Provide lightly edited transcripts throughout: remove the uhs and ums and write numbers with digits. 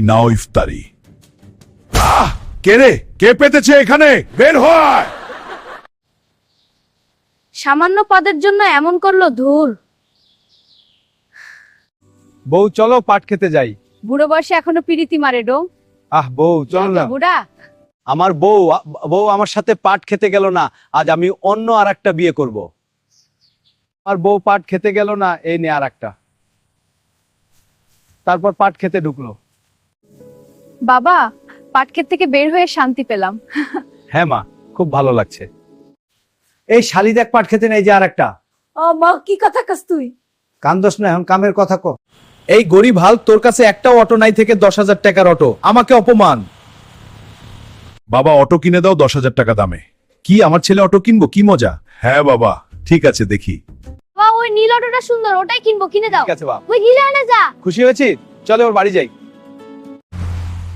নাও ইফতারি। কে রে? কে পেতেছে এখানে? বের হয়। সামান্য পদের জন্য এমন করলো, ধুর। বউ চলো পাট খেতে যাই। বুড়ো বয়সে এখনো পিরিতি মারে ডো। বউ চলো না। বুড়া আমার বউ আমার সাথে পাট খেতে গেল না, আজ আমি অন্য আরেকটা বিয়ে করব। আর বউ পাট খেতে গেল না, এই নে আরেকটা। তারপর পাট খেতে ঢুকলো। বাবা, পাটক্ষেত থেকে বের হয়ে শান্তি পেলাম। হ্যাঁ মা, খুব ভালো লাগছে। এই শালি দেখ পাট খেতে নেই যে আরেকটা। ও মা, কি কথা কস তুই? কান্দস না, এখন কামের কথা কো। এই গরিব হাল, তোর কাছে একটাও অটো নাই থেকে 10,000 টাকার অটো, আমাকে অপমান। বাবা অটো কিনে দাও 10,000 টাকা দামে। কি আমার ছেলে অটো কিনবো? কি মজা। হ্যাঁ বাবা, ঠিক আছে দেখি। বাবা, ওই নীল অটোটা সুন্দর, ওটাই কিনবো, কিনে দাও। ঠিক আছে বাবা, ওই গিলে আনে যা। খুশি হয়েছি, চলে ওর বাড়ি যাই।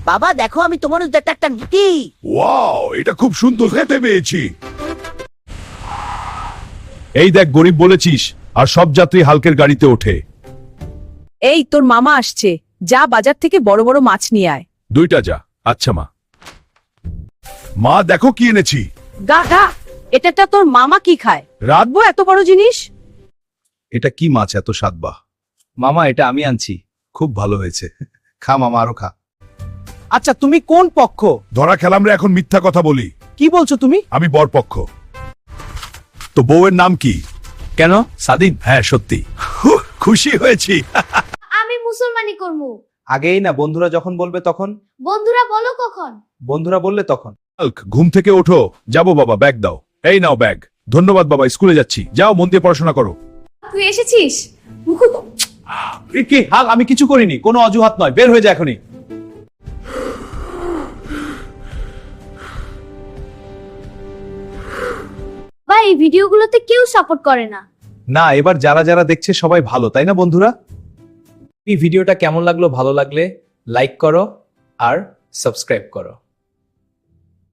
বাবা দেখো, আমি তোমার একটা নীতি। ওয়াও, এটা খুব সুন্দর খেতে পেয়েছি। এই দেখ, গরিব বলেছিস আর সব যাত্রী হালকের গাড়িতে ওঠে। এই তোর মামা আসছে, যা বাজার থেকে বড় বড় মাছ নিয়ে আয়। 2টা যা। আচ্ছা মা। মা দেখো কি এনেছি। গা এটা তোর মামা কি খায়? রাতবো এত বড় জিনিস। এটা কি মাছ এত স্বাদবা? মামা এটা আমি আনছি। খুব ভালো হয়েছে। খা মামা, আরো খা। আচ্ছা তুমি কোন পক্ষ? ধরা খেলাম রে, এখন মিথ্যা কথা বলি। কি বলছো তুমি? আমি বরপক্ষ। তো বউয়ের নাম কি? কেন সাদিন? হ্যাঁ সত্যি। খুশি হয়েছি। আমি মুসলমানি করবো। আগেই না, বন্ধুরা যখন বলবে তখন। বন্ধুরা বলো কখন? বন্ধুরা বললে তখন। হাল্ক, ঘুম থেকে ওঠো। যাবো বাবা, ব্যাগ দাও। এই নাও ব্যাগ। ধন্যবাদ বাবা, স্কুলে যাচ্ছি। যাও, মন দিয়ে পড়াশোনা করো। তুই এসেছিস? কি হাল? আমি কিছু করিনি, কোনো অজুহাত নয়, বের হয়ে যা এখনই। ভাই, এই ভিডিওগুলোতে কেউ সাপোর্ট করে না। না, এবার যারা যারা দেখছে সবাই ভালো, তাই না বন্ধুরা? এই ভিডিওটা কেমন লাগলো? ভালো লাগলে লাইক করো আর সাবস্ক্রাইব করো।